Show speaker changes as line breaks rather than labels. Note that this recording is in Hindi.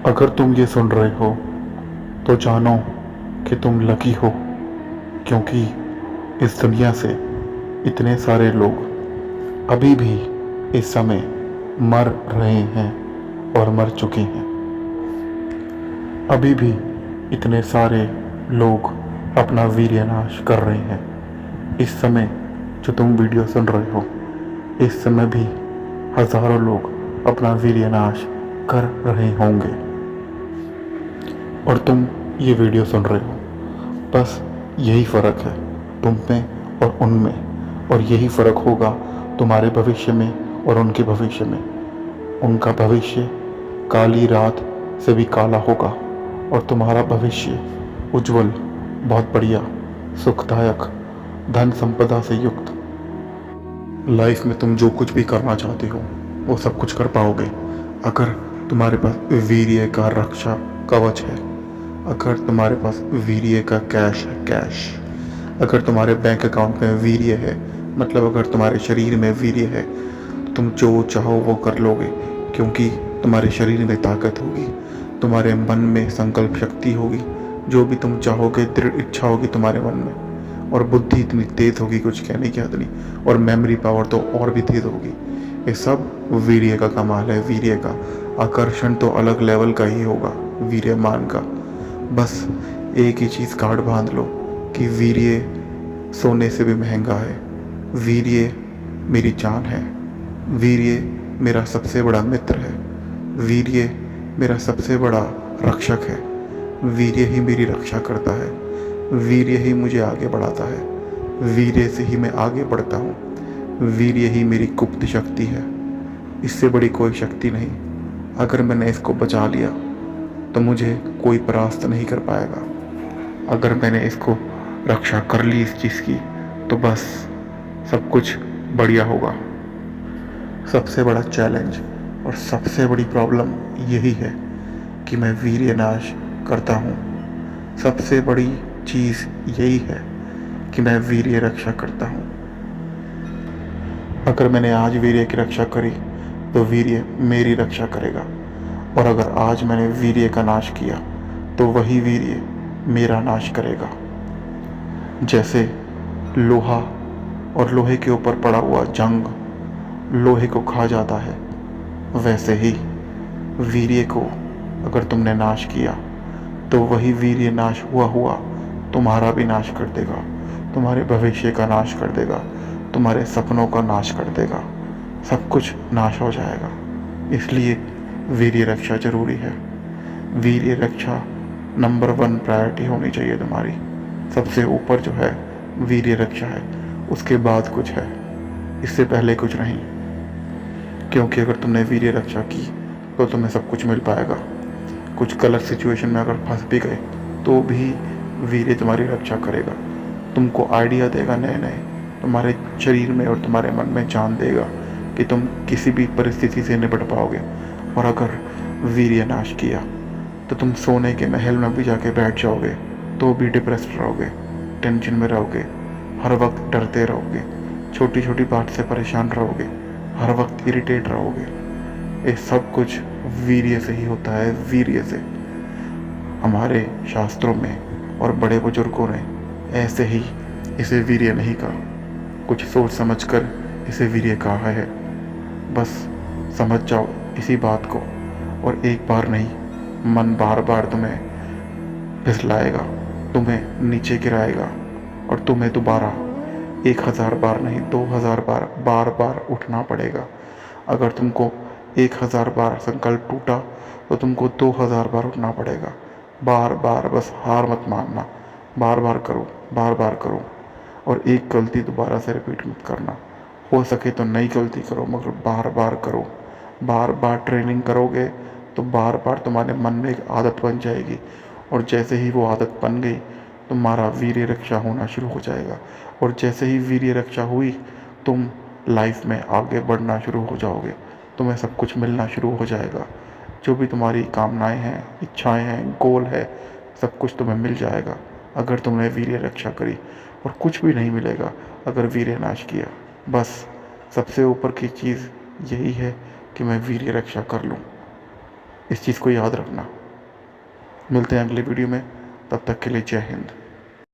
अगर तुम ये सुन रहे हो तो जानो कि तुम लकी हो, क्योंकि इस दुनिया से इतने सारे लोग अभी भी इस समय मर रहे हैं और मर चुके हैं। अभी भी इतने सारे लोग अपना वीर्यनाश कर रहे हैं। इस समय जो तुम वीडियो सुन रहे हो, इस समय भी हजारों लोग अपना वीर्यनाश कर रहे होंगे और तुम ये वीडियो सुन रहे हो। बस यही फ़र्क है तुम में और उनमें, और यही फ़र्क होगा तुम्हारे भविष्य में और उनके भविष्य में। उनका भविष्य काली रात से भी काला होगा और तुम्हारा भविष्य उज्जवल, बहुत बढ़िया, सुखदायक, धन संपदा से युक्त। लाइफ में तुम जो कुछ भी करना चाहते हो वो सब कुछ कर पाओगे अगर तुम्हारे पास वीर्य का रक्षा कवच है, अगर तुम्हारे पास वीर्य का कैश है, कैश। अगर तुम्हारे बैंक अकाउंट में वीर्य है, मतलब अगर तुम्हारे शरीर में वीर्य है, तुम जो चाहो वो कर लोगे, क्योंकि तुम्हारे शरीर में ताकत होगी, तुम्हारे मन में संकल्प शक्ति होगी, जो भी तुम चाहोगे दृढ़ इच्छा होगी तुम्हारे मन में, और बुद्धि इतनी तेज होगी कुछ कहने की हद नहीं, और मेमोरी पावर तो और भी तेज होगी। ये सब वीर्य का कमाल है। वीर्य का आकर्षण तो अलग लेवल का ही होगा वीर्यमान का। बस एक ही चीज़ कार्ड बांध लो कि वीर्य सोने से भी महंगा है। वीर्य मेरी जान है। वीर्य मेरा सबसे बड़ा मित्र है। वीर्य मेरा सबसे बड़ा रक्षक है। वीर्य ही मेरी रक्षा करता है। वीर्य ही मुझे आगे बढ़ाता है। वीर्य से ही मैं आगे बढ़ता हूँ। वीर्य ही मेरी गुप्त शक्ति है। इससे बड़ी कोई शक्ति नहीं। अगर मैंने इसको बचा लिया तो मुझे कोई परास्त नहीं कर पाएगा। अगर मैंने इसको रक्षा कर ली इस चीज़ की, तो बस सब कुछ बढ़िया होगा। सबसे बड़ा चैलेंज और सबसे बड़ी प्रॉब्लम यही है कि मैं वीर्यनाश करता हूँ। सबसे बड़ी चीज़ यही है कि मैं वीर्य रक्षा करता हूँ। अगर मैंने आज वीर्य की रक्षा करी तो वीर्य मेरी रक्षा करेगा, और अगर आज मैंने वीर्य का नाश किया तो वही वीर्य मेरा नाश करेगा। जैसे लोहा और लोहे के ऊपर पड़ा हुआ जंग लोहे को खा जाता है, वैसे ही वीर्य को अगर तुमने नाश किया तो वही वीर्य नाश हुआ हुआ तुम्हारा भी नाश कर देगा, तुम्हारे भविष्य का नाश कर देगा, तुम्हारे सपनों का नाश कर देगा। सब कुछ नाश हो जाएगा। इसलिए वीर्य रक्षा जरूरी है। वीर्य रक्षा नंबर 1 प्रायोरिटी होनी चाहिए तुम्हारी। सबसे ऊपर जो है वीर्य रक्षा है, उसके बाद कुछ है, इससे पहले कुछ नहीं। क्योंकि अगर तुमने वीर्य रक्षा की तो तुम्हें सब कुछ मिल पाएगा। कुछ गलत सिचुएशन में अगर फंस भी गए तो भी वीर्य तुम्हारी रक्षा करेगा। तुमको आइडिया देगा नए नए, तुम्हारे शरीर में और तुम्हारे मन में जान देगा कि तुम किसी भी परिस्थिति से निपट पाओगे। और अगर वीर्य नाश किया तो तुम सोने के महल में भी जाके बैठ जाओगे तो भी डिप्रेस्ड रहोगे, टेंशन में रहोगे, हर वक्त डरते रहोगे, छोटी छोटी बात से परेशान रहोगे, हर वक्त इरिटेट रहोगे। ये सब कुछ वीर्य से ही होता है। वीर्य से हमारे शास्त्रों में और बड़े बुजुर्गों ने ऐसे ही इसे वीर्य नहीं कहा, कुछ सोच समझ कर इसे वीर्य कहा है। बस समझ जाओ इसी बात को, और एक बार नहीं, मन बार बार तुम्हें फिसलाएगा, तुम्हें नीचे गिराएगा, और तुम्हें दोबारा 1000 बार नहीं 2000 बार बार बार उठना पड़ेगा। अगर तुमको 1000 बार संकल्प टूटा तो तुमको 2000 बार उठना पड़ेगा। बार बार, बस हार मत मानना, बार बार करो, बार बार करो, और एक गलती दोबारा से रिपीट मत करना। हो सके तो नई गलती करो, मगर बार बार करो। बार बार ट्रेनिंग करोगे तो बार बार तुम्हारे मन में एक आदत बन जाएगी, और जैसे ही वो आदत बन गई तुम्हारा वीर्य रक्षा होना शुरू हो जाएगा। और जैसे ही वीर्य रक्षा हुई तुम लाइफ में आगे बढ़ना शुरू हो जाओगे, तुम्हें सब कुछ मिलना शुरू हो जाएगा। जो भी तुम्हारी कामनाएं हैं, इच्छाएं हैं, गोल है, सब कुछ तुम्हें मिल जाएगा अगर तुमने वीर्य रक्षा करी। और कुछ भी नहीं मिलेगा अगर वीर्य नाश किया। बस सबसे ऊपर की चीज़ यही है कि मैं वीर्य रक्षा कर लूँ। इस चीज़ को याद रखना। मिलते हैं अगले वीडियो में, तब तक के लिए जय हिंद।